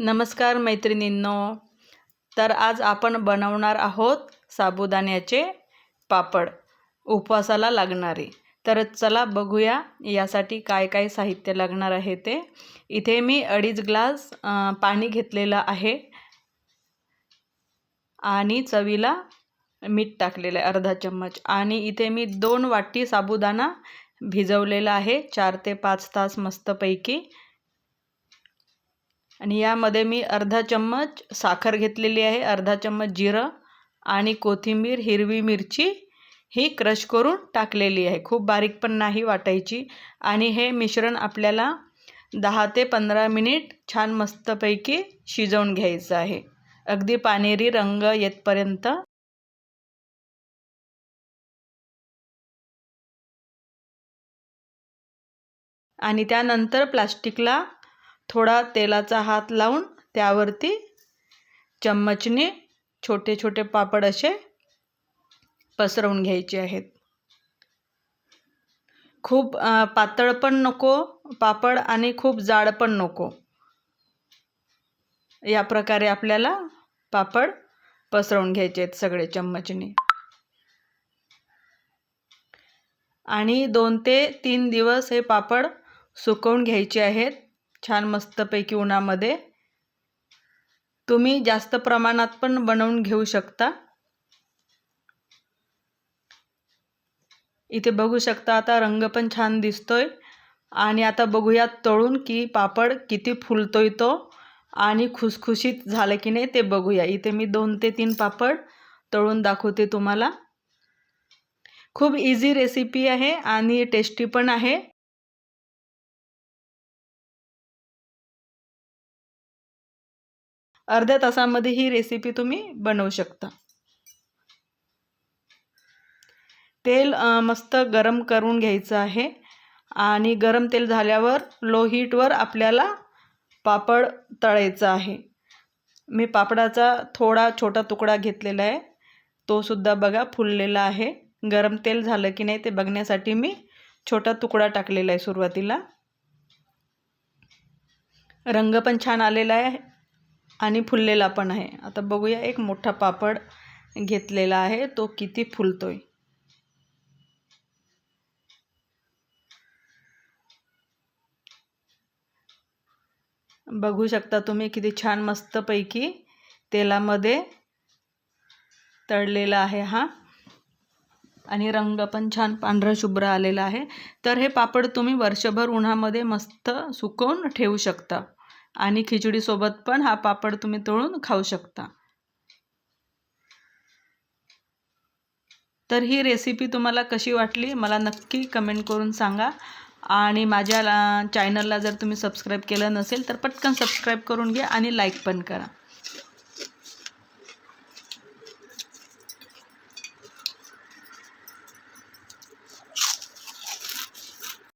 नमस्कार मैत्रिणींनो, तर आज आपण बनवणार आहोत साबुदाण्याचे पापड, उपवासाला लागणारे। तर चला बघूया यासाठी काय काय साहित्य लागणार आहे ते। इथे मी 2.5 ग्लास पाणी घेतलेलं आहे आणि चवीला मीठ टाकलेलं आहे अर्धा चम्मच। आणि इथे मी 2 वाटी साबुदाणा भिजवलेला आहे 4 ते 5 तास मस्तपैकी। आणि यामध्ये मी अर्धा चम्मच साखर घेतलेली आहे, अर्धा चम्मच जिरं आणि कोथिंबीर, हिरवी मिरची ही क्रश करून टाकलेली आहे, खूप बारीक पण नाही वाटायची। आणि हे मिश्रण आपल्याला 10 ते 15 मिनिट छान मस्तपैकी शिजवून घ्यायचं आहे, अगदी पानेरी रंग येतपर्यंत। आणि त्यानंतर प्लास्टिकला थोडा तेलाचा हात लावून त्यावरती चम्मचने छोटे छोटे पापड असे पसरवून घ्यायचे आहेत। खूप पातळ पण नको पापड आणि खूप जाड पण नको, या प्रकारे आपल्याला पापड पसरवून घ्यायचे आहेत सगळे चम्मचने। आणि 2 ते 3 दिवस हे पापड सुकवून घ्यायचे आहेत छान मस्तपैकी उन्हामध्ये। तुम्ही जास्त प्रमाणात पण बनवून घेऊ शकता। इथे बघू शकता आता रंग पण छान दिसतोय। आणि आता बघूया तळून की पापड किती फुलतोय तो आणि खुसखुशीत झालं की नाही ते बघूया। इथे मी 2 ते 3 पापड तळून दाखवते तुम्हाला। खूप इझी रेसिपी आहे आणि टेस्टी पण आहे। अर्ध्या तासामध्ये ही रेसिपी तुम्ही बनवू शकता। तेल मस्त गरम करून घ्यायचं आहे आणि गरम तेल झाल्यावर लो हीटवर आपल्याला पापड तळायचा आहे। मी पापडाचा थोडा छोटा तुकडा घेतलेला आहे, तो सुद्धा बघा फुललेला आहे। गरम तेल झालं की नाही ते बघण्यासाठी मी छोटा तुकडा टाकलेला आहे सुरुवातीला। रंग पण छान आलेला आहे आणि फुललेला पण आहे। आता बघूया एक मोठा पापड घेतलेला आहे, तो किती फुलतोय। बघू शकता तुम्ही किती छान मस्तपैकी तेलामध्ये तळलेला आहे हा, आणि रंग पण छान पांढरा शुभ्र आलेला आहे। तर हे पापड तुम्ही वर्षभर उन्हामध्ये मस्त सुकवून ठेवू शकता आणि खिचडी सोबत पण हा पापड तुम्ही तळून खाऊ शकता। तर ही रेसिपी तुम्हाला कशी वाटली मला नक्की कमेंट करून सांगा। आणि माझ्या चॅनलला जर तुम्ही सबस्क्राईब केलं नसेल तर पटकन सबस्क्राईब करून घ्या आणि लाईक पण करा।